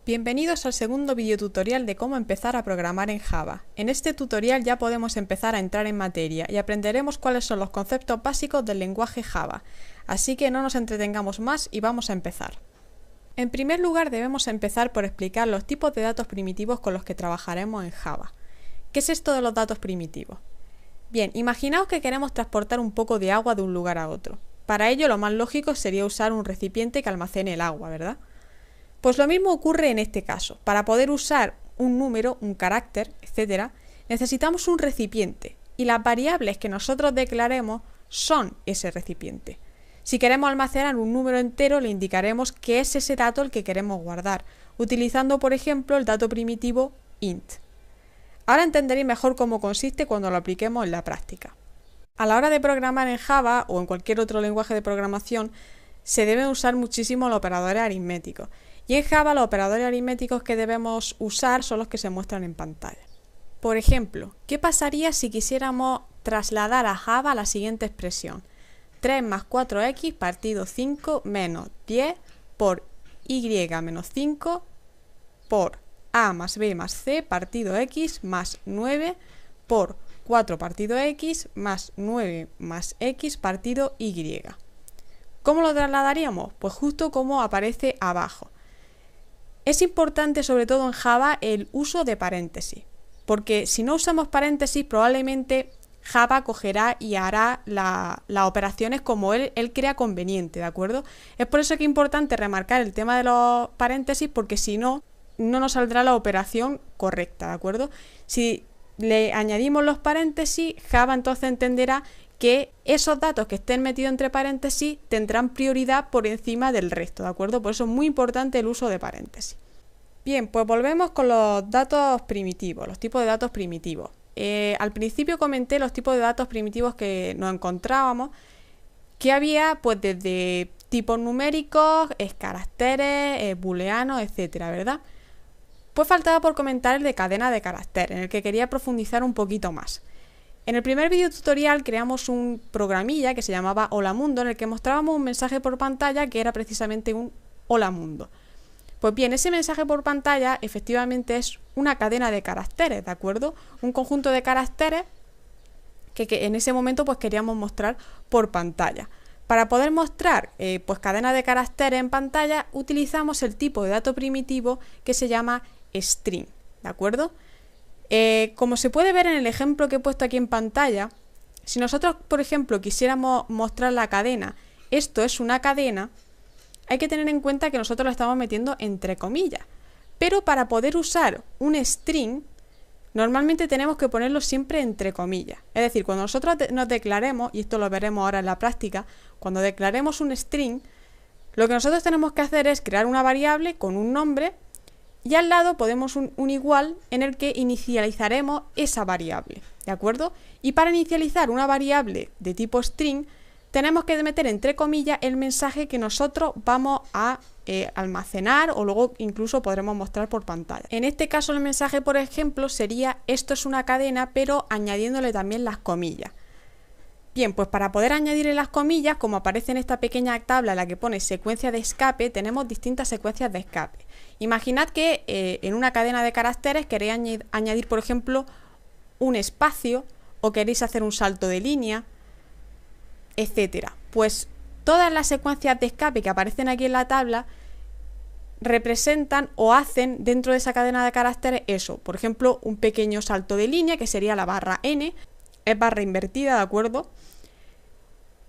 Bienvenidos al segundo videotutorial de cómo empezar a programar en Java. En este tutorial ya podemos empezar a entrar en materia y aprenderemos cuáles son los conceptos básicos del lenguaje Java. Así que no nos entretengamos más y vamos a empezar. En primer lugar debemos empezar por explicar los tipos de datos primitivos con los que trabajaremos en Java. ¿Qué es esto de los datos primitivos? Bien, imaginaos que queremos transportar un poco de agua de un lugar a otro. Para ello lo más lógico sería usar un recipiente que almacene el agua, ¿verdad? Pues lo mismo ocurre en este caso. Para poder usar un número, un carácter, etc., necesitamos un recipiente y las variables que nosotros declaremos son ese recipiente. Si queremos almacenar un número entero, le indicaremos que es ese dato el que queremos guardar, utilizando por ejemplo el dato primitivo int. Ahora entenderéis mejor cómo consiste cuando lo apliquemos en la práctica. A la hora de programar en Java o en cualquier otro lenguaje de programación, se deben usar muchísimo los operadores aritméticos. Y en Java los operadores aritméticos que debemos usar son los que se muestran en pantalla. Por ejemplo, ¿qué pasaría si quisiéramos trasladar a Java la siguiente expresión? 3 más 4x partido 5 menos 10 por y menos 5 por a más b más c partido x más 9 por 4 partido x más 9 más x partido y. ¿Cómo lo trasladaríamos? Pues justo como aparece abajo. Es importante, sobre todo en Java, el uso de paréntesis, porque si no usamos paréntesis, probablemente Java cogerá y hará las operaciones como él crea conveniente, ¿de acuerdo? Es por eso que es importante remarcar el tema de los paréntesis, porque si no, no nos saldrá la operación correcta, ¿de acuerdo? Si le añadimos los paréntesis, Java entonces entenderá que esos datos que estén metidos entre paréntesis tendrán prioridad por encima del resto, ¿de acuerdo? Por eso es muy importante el uso de paréntesis. Bien, pues volvemos con los datos primitivos, los tipos de datos primitivos. Al principio comenté los tipos de datos primitivos que nos encontrábamos, que había pues desde tipos numéricos, caracteres, booleanos, etcétera, ¿verdad? Pues faltaba por comentar el de cadena de caracteres, en el que quería profundizar un poquito más. En el primer video tutorial creamos un programilla que se llamaba Hola Mundo, en el que mostrábamos un mensaje por pantalla que era precisamente un Hola Mundo. Pues bien, ese mensaje por pantalla efectivamente es una cadena de caracteres, ¿de acuerdo? Un conjunto de caracteres que en ese momento pues queríamos mostrar por pantalla. Para poder mostrar pues cadena de caracteres en pantalla utilizamos el tipo de dato primitivo que se llama string, ¿de acuerdo? Como se puede ver en el ejemplo que he puesto aquí en pantalla, si nosotros, por ejemplo, quisiéramos mostrar la cadena, esto es una cadena, hay que tener en cuenta que nosotros lo estamos metiendo entre comillas. Pero para poder usar un string, normalmente tenemos que ponerlo siempre entre comillas. Es decir, cuando nosotros nos declaremos, y esto lo veremos ahora en la práctica, cuando declaremos un string, lo que nosotros tenemos que hacer es crear una variable con un nombre y al lado podemos un igual en el que inicializaremos esa variable, ¿de acuerdo? Y para inicializar una variable de tipo string tenemos que meter entre comillas el mensaje que nosotros vamos a almacenar o luego incluso podremos mostrar por pantalla. En este caso el mensaje, por ejemplo, sería esto es una cadena, pero añadiéndole también las comillas. Bien, pues para poder añadirle las comillas, como aparece en esta pequeña tabla en la que pone secuencia de escape, tenemos distintas secuencias de escape. Imaginad que en una cadena de caracteres queréis añadir, por ejemplo, un espacio o queréis hacer un salto de línea, etcétera. Pues todas las secuencias de escape que aparecen aquí en la tabla representan o hacen dentro de esa cadena de caracteres eso. Por ejemplo, un pequeño salto de línea que sería la barra n, es barra invertida, ¿de acuerdo?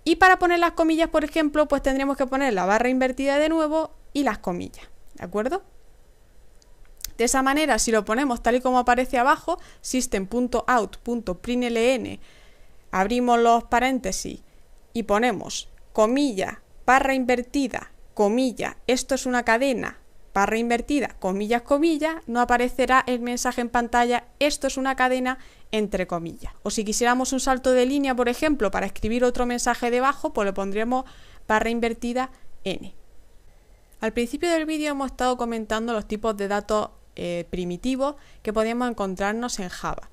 Y para poner las comillas, por ejemplo, pues tendríamos que poner la barra invertida de nuevo y las comillas, ¿de acuerdo? De esa manera, si lo ponemos tal y como aparece abajo, system.out.println, abrimos los paréntesis y ponemos comilla, barra invertida, comilla, esto es una cadena, barra invertida, comillas, comillas, no aparecerá el mensaje en pantalla, esto es una cadena, entre comillas. O si quisiéramos un salto de línea, por ejemplo, para escribir otro mensaje debajo, pues le pondríamos barra invertida n. Al principio del vídeo hemos estado comentando los tipos de datos primitivos que podíamos encontrarnos en Java.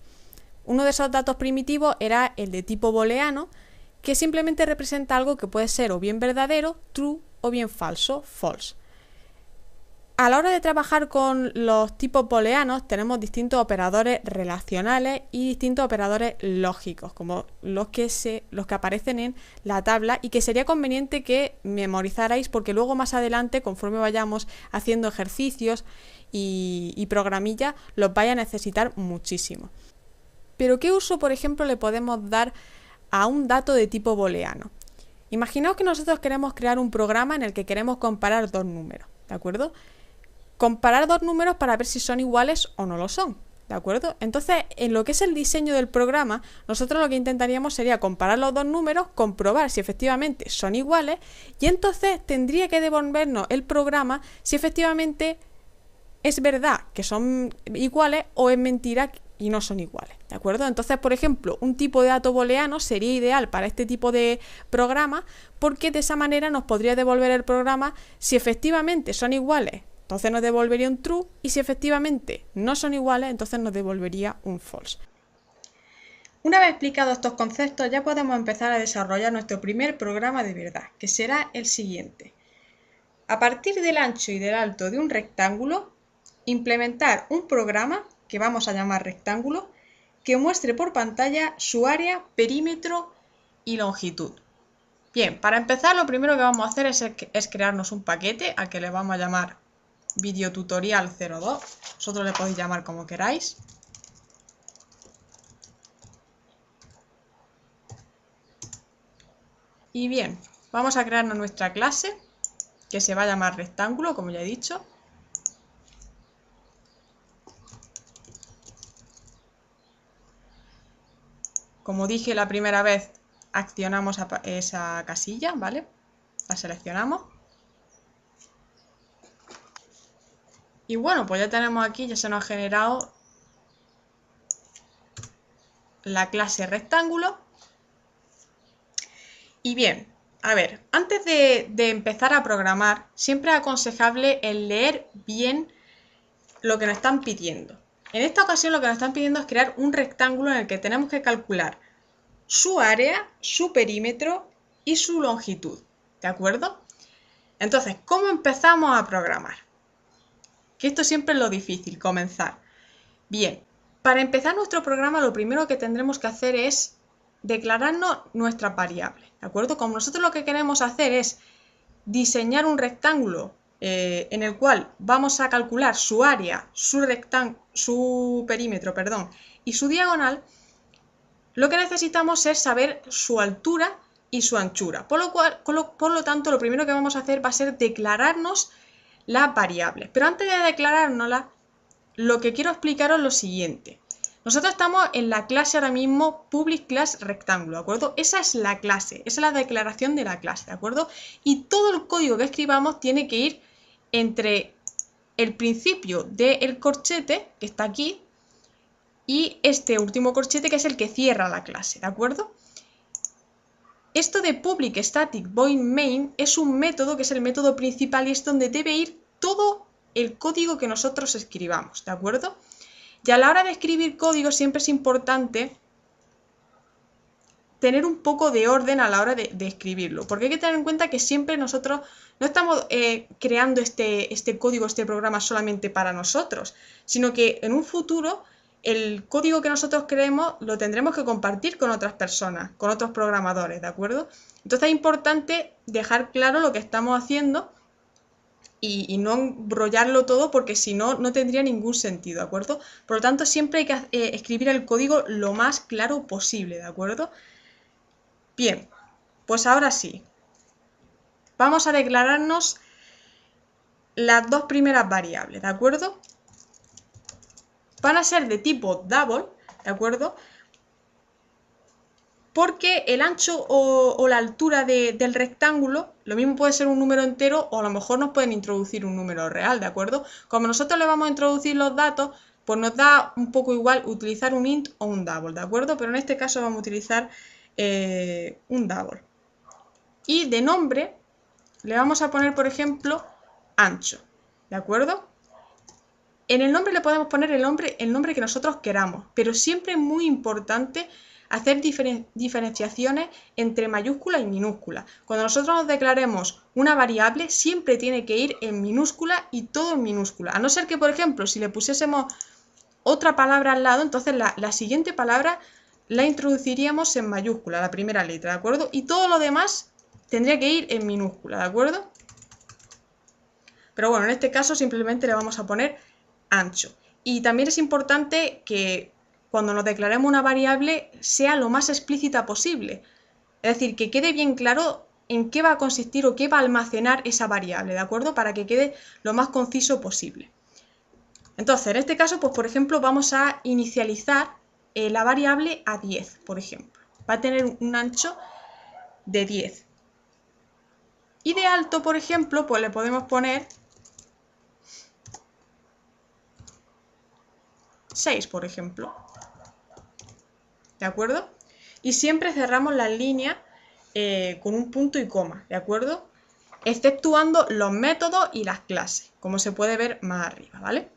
Uno de esos datos primitivos era el de tipo booleano, que simplemente representa algo que puede ser o bien verdadero, true, o bien falso, false. A la hora de trabajar con los tipos booleanos tenemos distintos operadores relacionales y distintos operadores lógicos, como los que aparecen en la tabla y que sería conveniente que memorizarais porque luego más adelante, conforme vayamos haciendo ejercicios y programillas, los vais a necesitar muchísimo. Pero ¿qué uso, por ejemplo, le podemos dar a un dato de tipo booleano? Imaginaos que nosotros queremos crear un programa en el que queremos comparar dos números, ¿de acuerdo? Comparar dos números para ver si son iguales o no lo son, ¿de acuerdo? Entonces, en lo que es el diseño del programa, nosotros lo que intentaríamos sería comparar los dos números, comprobar si efectivamente son iguales y entonces tendría que devolvernos el programa si efectivamente es verdad que son iguales o es mentira y no son iguales, ¿de acuerdo? Entonces, por ejemplo, un tipo de dato booleano sería ideal para este tipo de programa porque de esa manera nos podría devolver el programa si efectivamente son iguales. Entonces nos devolvería un true y si efectivamente no son iguales, entonces nos devolvería un false. Una vez explicados estos conceptos, ya podemos empezar a desarrollar nuestro primer programa de verdad, que será el siguiente. A partir del ancho y del alto de un rectángulo, implementar un programa, que vamos a llamar rectángulo, que muestre por pantalla su área, perímetro y longitud. Bien, para empezar lo primero que vamos a hacer es crearnos un paquete al que le vamos a llamar videotutorial 02, vosotros le podéis llamar como queráis. Y bien, vamos a crearnos nuestra clase, que se va a llamar rectángulo, como ya he dicho. Como dije la primera vez, accionamos esa casilla, ¿vale? La seleccionamos. Y bueno, pues ya tenemos aquí, ya se nos ha generado la clase rectángulo. Y bien, a ver, antes de empezar a programar, siempre es aconsejable el leer bien lo que nos están pidiendo. En esta ocasión lo que nos están pidiendo es crear un rectángulo en el que tenemos que calcular su área, su perímetro y su longitud, ¿de acuerdo? Entonces, ¿cómo empezamos a programar? Que esto siempre es lo difícil, comenzar. Bien, para empezar nuestro programa lo primero que tendremos que hacer es declararnos nuestras variables, ¿de acuerdo? Como nosotros lo que queremos hacer es diseñar un rectángulo en el cual vamos a calcular su área, su perímetro, y su diagonal, lo que necesitamos es saber su altura y su anchura. Por lo tanto, lo primero que vamos a hacer va a ser declararnos las variables. Pero antes de declarárnoslas, lo que quiero explicaros es lo siguiente. Nosotros estamos en la clase ahora mismo public class rectángulo, ¿de acuerdo? Esa es la clase, esa es la declaración de la clase, ¿de acuerdo? Y todo el código que escribamos tiene que ir entre el principio del corchete, que está aquí, y este último corchete, que es el que cierra la clase, ¿de acuerdo? Esto de public static void main es un método que es el método principal y es donde debe ir todo el código que nosotros escribamos, ¿de acuerdo? Y a la hora de escribir código siempre es importante tener un poco de orden a la hora de escribirlo, porque hay que tener en cuenta que siempre nosotros no estamos creando este código, este programa solamente para nosotros, sino que en un futuro el código que nosotros creemos lo tendremos que compartir con otras personas, con otros programadores, ¿de acuerdo? Entonces es importante dejar claro lo que estamos haciendo y no enrollarlo todo porque si no, no tendría ningún sentido, ¿de acuerdo? Por lo tanto, siempre hay que escribir el código lo más claro posible, ¿de acuerdo? Bien, pues ahora sí. Vamos a declararnos las dos primeras variables, ¿de acuerdo? Van a ser de tipo double, ¿de acuerdo? Porque el ancho o la altura del rectángulo, lo mismo puede ser un número entero o a lo mejor nos pueden introducir un número real, ¿de acuerdo? Como nosotros le vamos a introducir los datos, pues nos da un poco igual utilizar un int o un double, ¿de acuerdo? Pero en este caso vamos a utilizar un double. Y de nombre le vamos a poner, por ejemplo, ancho, ¿de acuerdo? En el nombre le podemos poner el nombre que nosotros queramos, pero siempre es muy importante hacer diferenciaciones entre mayúscula y minúscula. Cuando nosotros nos declaremos una variable, siempre tiene que ir en minúscula y todo en minúscula. A no ser que, por ejemplo, si le pusiésemos otra palabra al lado, entonces la siguiente palabra la introduciríamos en mayúscula, la primera letra, ¿de acuerdo? Y todo lo demás tendría que ir en minúscula, ¿de acuerdo? Pero bueno, en este caso simplemente le vamos a poner ancho. Y también es importante que cuando nos declaremos una variable sea lo más explícita posible. Es decir, que quede bien claro en qué va a consistir o qué va a almacenar esa variable, ¿de acuerdo? Para que quede lo más conciso posible. Entonces, en este caso, pues por ejemplo, vamos a inicializar la variable a 10, por ejemplo. Va a tener un ancho de 10. Y de alto, por ejemplo, pues le podemos poner 6, por ejemplo. ¿De acuerdo? Y siempre cerramos las líneas con un punto y coma, ¿de acuerdo? Exceptuando los métodos y las clases, como se puede ver más arriba, ¿vale?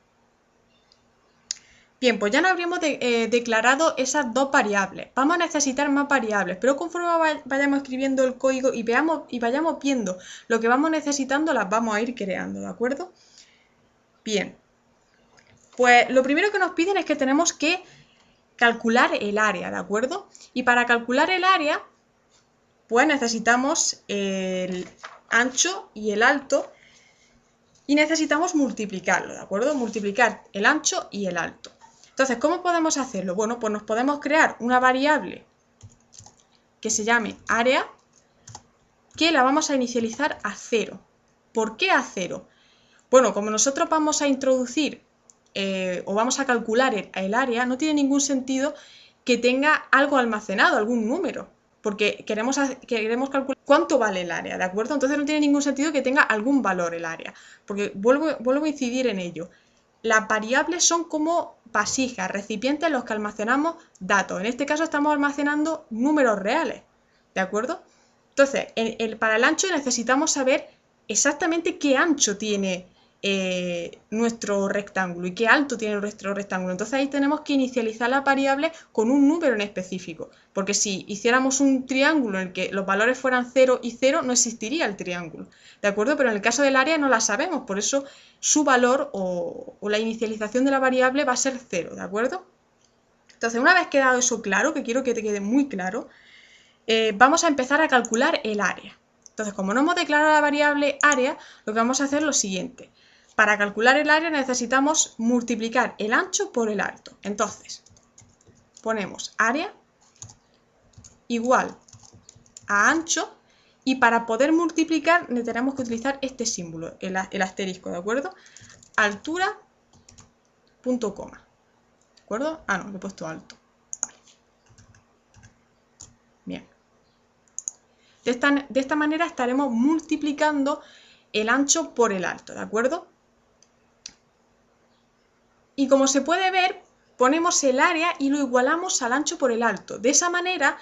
Bien, pues ya nos habríamos declarado esas dos variables. Vamos a necesitar más variables, pero conforme vayamos escribiendo el código y vayamos viendo lo que vamos necesitando, las vamos a ir creando, ¿de acuerdo? Bien, pues lo primero que nos piden es que tenemos que calcular el área, ¿de acuerdo? Y para calcular el área, pues necesitamos el ancho y el alto y necesitamos multiplicarlo, ¿de acuerdo? Multiplicar el ancho y el alto. Entonces, ¿cómo podemos hacerlo? Bueno, pues nos podemos crear una variable que se llame área, que la vamos a inicializar a 0. ¿Por qué a 0? Bueno, como nosotros vamos a introducir o vamos a calcular el área, no tiene ningún sentido que tenga algo almacenado, algún número, porque queremos calcular cuánto vale el área, ¿de acuerdo? Entonces no tiene ningún sentido que tenga algún valor el área, porque vuelvo a incidir en ello. Las variables son como vasijas, recipientes en los que almacenamos datos. En este caso estamos almacenando números reales, ¿de acuerdo? Entonces, para el ancho necesitamos saber exactamente qué ancho tiene nuestro rectángulo y qué alto tiene nuestro rectángulo. Entonces ahí tenemos que inicializar la variable con un número en específico, porque si hiciéramos un triángulo en el que los valores fueran 0 y 0, no existiría el triángulo, ¿de acuerdo? Pero en el caso del área no la sabemos, por eso su valor o la inicialización de la variable va a ser 0, ¿de acuerdo? Entonces, una vez quedado eso claro, que quiero que te quede muy claro, vamos a empezar a calcular el área. Entonces, como no hemos declarado la variable área, lo que vamos a hacer es lo siguiente. Para calcular el área necesitamos multiplicar el ancho por el alto. Entonces, ponemos área igual a ancho y para poder multiplicar tenemos que utilizar este símbolo, el asterisco, ¿de acuerdo? Altura, punto coma. ¿De acuerdo? Ah, no, le he puesto alto. Vale. Bien. De esta manera estaremos multiplicando el ancho por el alto, ¿de acuerdo? Y como se puede ver, ponemos el área y lo igualamos al ancho por el alto. De esa manera,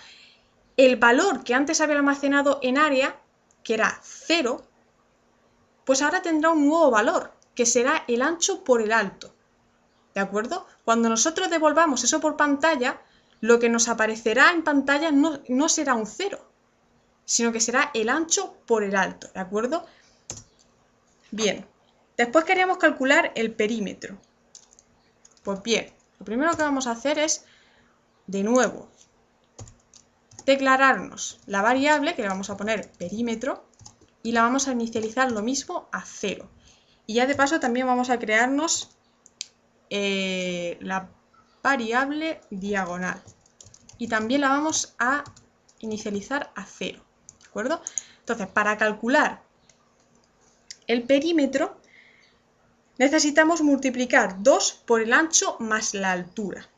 el valor que antes había almacenado en área, que era 0, pues ahora tendrá un nuevo valor, que será el ancho por el alto. ¿De acuerdo? Cuando nosotros devolvamos eso por pantalla, lo que nos aparecerá en pantalla no será un 0, sino que será el ancho por el alto. ¿De acuerdo? Bien. Después queríamos calcular el perímetro. Pues bien, lo primero que vamos a hacer es, de nuevo, declararnos la variable, que le vamos a poner perímetro, y la vamos a inicializar lo mismo a 0. Y ya de paso también vamos a crearnos la variable diagonal. Y también la vamos a inicializar a 0. ¿De acuerdo? Entonces, para calcular el perímetro, necesitamos multiplicar 2 por el ancho más la altura.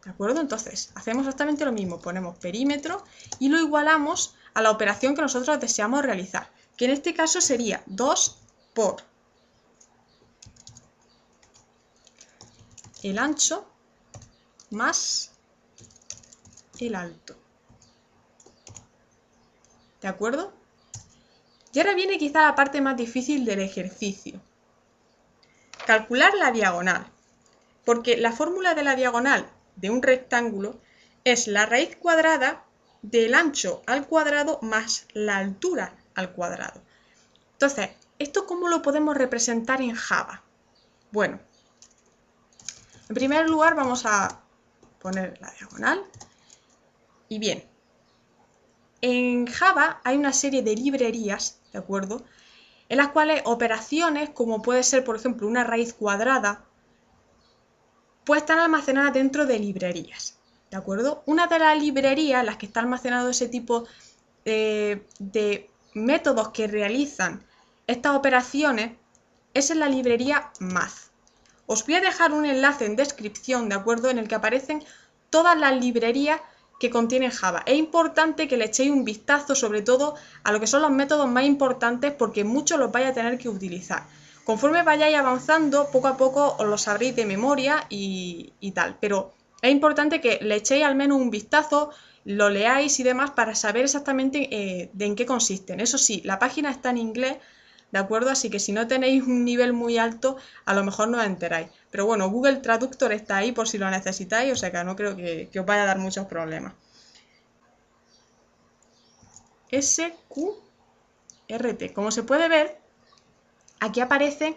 ¿De acuerdo? Entonces, hacemos exactamente lo mismo. Ponemos perímetro y lo igualamos a la operación que nosotros deseamos realizar, que en este caso sería 2 por el ancho más el alto. ¿De acuerdo? Y ahora viene quizá la parte más difícil del ejercicio. Calcular la diagonal. Porque la fórmula de la diagonal de un rectángulo es la raíz cuadrada del ancho al cuadrado más la altura al cuadrado. Entonces, ¿esto cómo lo podemos representar en Java? Bueno, en primer lugar vamos a poner la diagonal. Y bien, en Java hay una serie de librerías, ¿de acuerdo?, en las cuales operaciones, como puede ser, por ejemplo, una raíz cuadrada, pues están almacenadas dentro de librerías, ¿de acuerdo? Una de las librerías en las que está almacenado ese tipo de métodos que realizan estas operaciones es en la librería Math. Os voy a dejar un enlace en descripción, ¿de acuerdo?, en el que aparecen todas las librerías que contienen Java. Es importante que le echéis un vistazo, sobre todo a lo que son los métodos más importantes, porque muchos los vais a tener que utilizar. Conforme vayáis avanzando, poco a poco os lo sabréis de memoria y tal, pero es importante que le echéis al menos un vistazo, lo leáis y demás para saber exactamente de en qué consisten. Eso sí, la página está en inglés, ¿de acuerdo? Así que si no tenéis un nivel muy alto, a lo mejor no os enteráis. Pero bueno, Google Traductor está ahí por si lo necesitáis, o sea que no creo que os vaya a dar muchos problemas. SQRT. Como se puede ver, aquí aparecen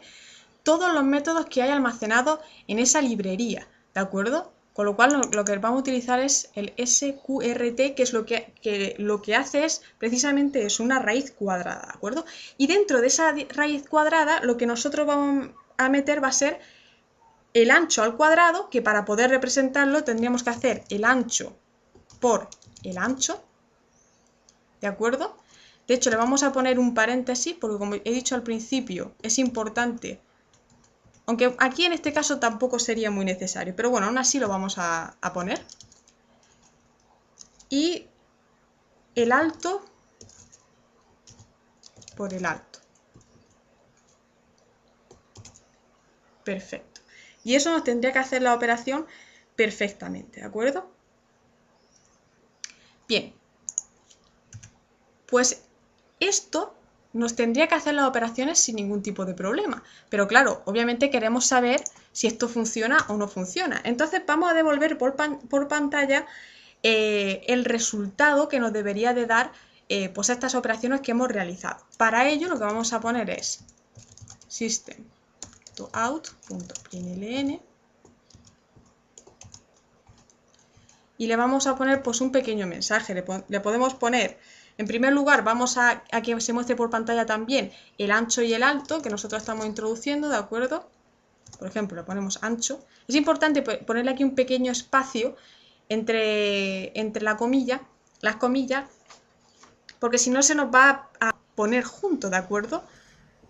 todos los métodos que hay almacenados en esa librería, ¿de acuerdo? Con lo cual lo que vamos a utilizar es el SQRT, que es lo que hace es precisamente es una raíz cuadrada, ¿de acuerdo? Y dentro de esa raíz cuadrada lo que nosotros vamos a meter va a ser el ancho al cuadrado, que para poder representarlo tendríamos que hacer el ancho por el ancho, ¿de acuerdo? De hecho, le vamos a poner un paréntesis porque, como he dicho al principio, es importante, aunque aquí en este caso tampoco sería muy necesario, pero bueno, aún así lo vamos a poner. Y el alto por el alto. Perfecto. Y eso nos tendría que hacer la operación perfectamente, ¿de acuerdo? Bien. Pues esto nos tendría que hacer las operaciones sin ningún tipo de problema. Pero claro, obviamente queremos saber si esto funciona o no funciona. Entonces vamos a devolver por pantalla el resultado que nos debería de dar pues estas operaciones que hemos realizado. Para ello lo que vamos a poner es system.out.println y le vamos a poner pues un pequeño mensaje. Le podemos poner, en primer lugar, vamos a que se muestre por pantalla también el ancho y el alto que nosotros estamos introduciendo, ¿de acuerdo? Por ejemplo, le ponemos ancho. Es importante ponerle aquí un pequeño espacio entre las comillas, porque si no se nos va a poner junto, ¿de acuerdo?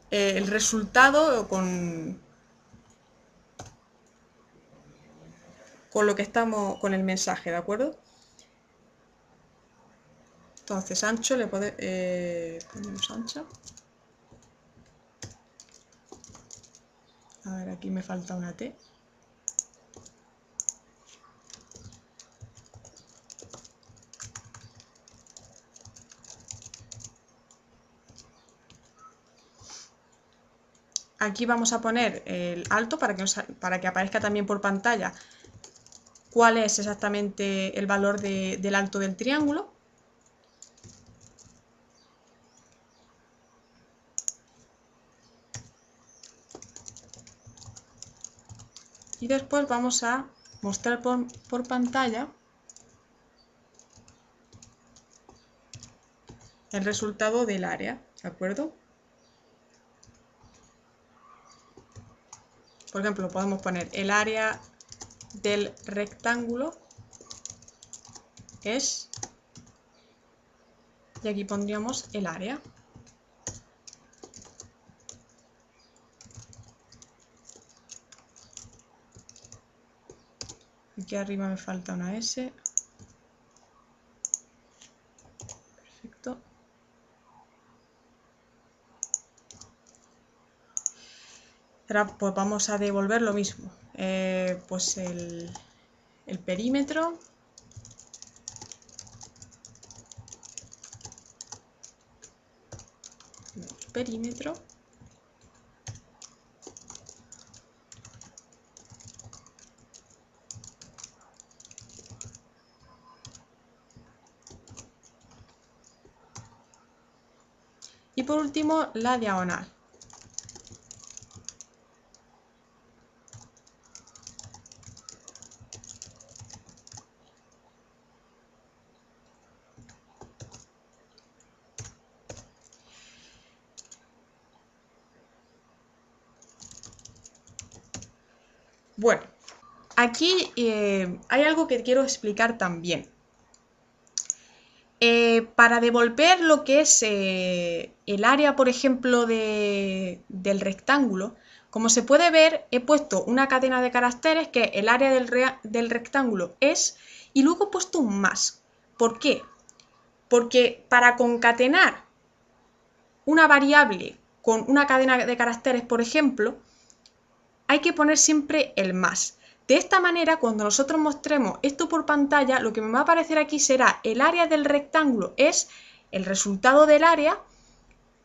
El resultado con lo que estamos, con el mensaje, ¿de acuerdo? Entonces, ancho, le ponemos ancho. A ver, aquí me falta una T. Aquí vamos a poner el alto para que aparezca también por pantalla cuál es exactamente el valor del alto del triángulo. Y después vamos a mostrar por pantalla el resultado del área, ¿de acuerdo? Por ejemplo, podemos poner el área del rectángulo es, y aquí pondríamos el área. Aquí arriba me falta una S. Perfecto. Ahora pues vamos a devolver lo mismo. Pues el perímetro. Perímetro. Y por último, la diagonal. Bueno, aquí hay algo que quiero explicar también. Para devolver lo que es el área, por ejemplo, del rectángulo, como se puede ver, he puesto una cadena de caracteres que el área del rectángulo es, y luego he puesto un más. ¿Por qué? Porque para concatenar una variable con una cadena de caracteres, por ejemplo, hay que poner siempre el más. De esta manera, cuando nosotros mostremos esto por pantalla, lo que me va a aparecer aquí será el área del rectángulo es el resultado del área,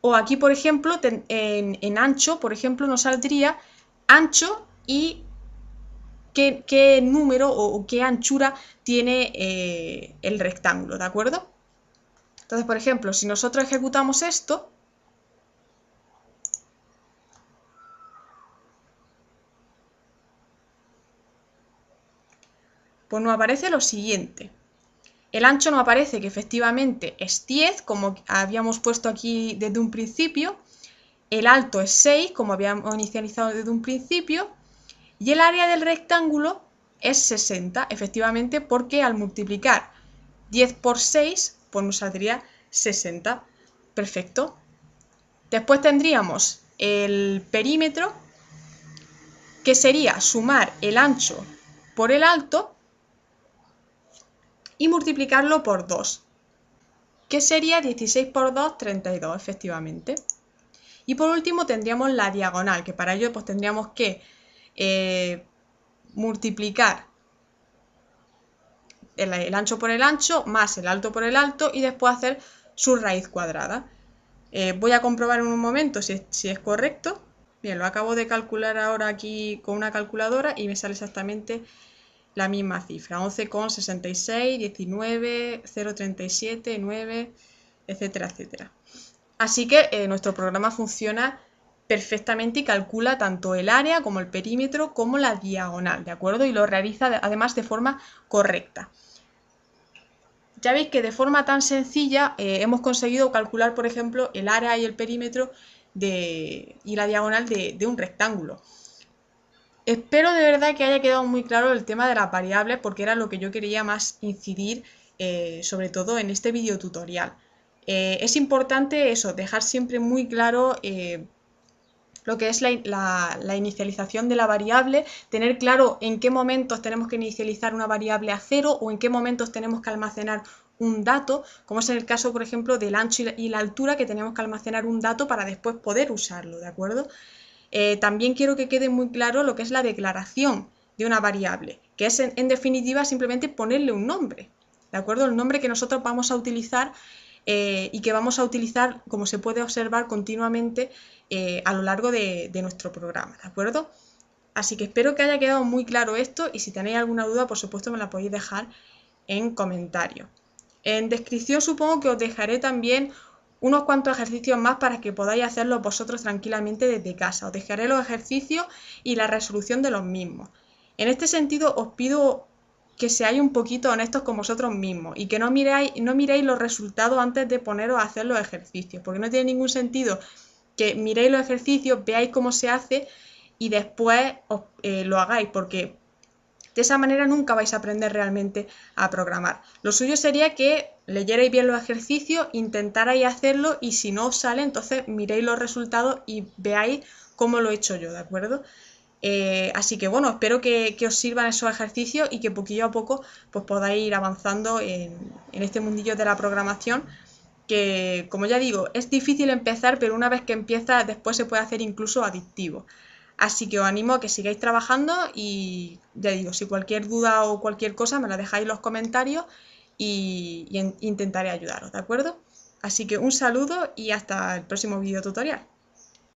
o aquí, por ejemplo, en ancho, por ejemplo, nos saldría ancho y qué número o qué anchura tiene el rectángulo, ¿de acuerdo? Entonces, por ejemplo, si nosotros ejecutamos esto, pues nos aparece lo siguiente. El ancho nos aparece que efectivamente es 10, como habíamos puesto aquí desde un principio. El alto es 6, como habíamos inicializado desde un principio. Y el área del rectángulo es 60, efectivamente, porque al multiplicar 10 por 6, pues nos saldría 60. Perfecto. Después tendríamos el perímetro, que sería sumar el ancho por el alto y multiplicarlo por 2, que sería 16 por 2, 32, efectivamente. Y por último tendríamos la diagonal, que para ello pues tendríamos que multiplicar el ancho por el ancho más el alto por el alto y después hacer su raíz cuadrada. Voy a comprobar en un momento si es correcto. Bien, lo acabo de calcular ahora aquí con una calculadora y me sale exactamente la misma cifra, 11,66, 19, 0,37, 9, etcétera, etcétera. Así que nuestro programa funciona perfectamente y calcula tanto el área como el perímetro como la diagonal, ¿de acuerdo? Y lo realiza además de forma correcta. Ya veis que de forma tan sencilla hemos conseguido calcular, por ejemplo, el área y el perímetro y la diagonal de un rectángulo. Espero de verdad que haya quedado muy claro el tema de las variables, porque era lo que yo quería más incidir, sobre todo en este video tutorial. Es importante eso, dejar siempre muy claro lo que es la inicialización de la variable, tener claro en qué momentos tenemos que inicializar una variable a 0 o en qué momentos tenemos que almacenar un dato, como es en el caso, por ejemplo, del ancho y la altura, que tenemos que almacenar un dato para después poder usarlo, ¿de acuerdo? También quiero que quede muy claro lo que es la declaración de una variable, que es en definitiva simplemente ponerle un nombre, ¿de acuerdo? El nombre que nosotros vamos a utilizar y que vamos a utilizar, como se puede observar, continuamente a lo largo de nuestro programa, ¿de acuerdo? Así que espero que haya quedado muy claro esto y si tenéis alguna duda, por supuesto, me la podéis dejar en comentarios. En descripción supongo que os dejaré también unos cuantos ejercicios más para que podáis hacerlos vosotros tranquilamente desde casa. Os dejaré los ejercicios y la resolución de los mismos. En este sentido os pido que seáis un poquito honestos con vosotros mismos y que no miréis los resultados antes de poneros a hacer los ejercicios, porque no tiene ningún sentido que miréis los ejercicios, veáis cómo se hace y después lo hagáis, porque de esa manera nunca vais a aprender realmente a programar. Lo suyo sería que leyerais bien los ejercicios, intentarais hacerlo y si no os sale, entonces miréis los resultados y veáis cómo lo he hecho yo, ¿de acuerdo? Así que bueno, espero que os sirvan esos ejercicios y que poquillo a poco pues podáis ir avanzando en este mundillo de la programación, que como ya digo, es difícil empezar, pero una vez que empieza después se puede hacer incluso adictivo. Así que os animo a que sigáis trabajando y ya digo, si cualquier duda o cualquier cosa me la dejáis en los comentarios y intentaré ayudaros, ¿de acuerdo? Así que un saludo y hasta el próximo video tutorial.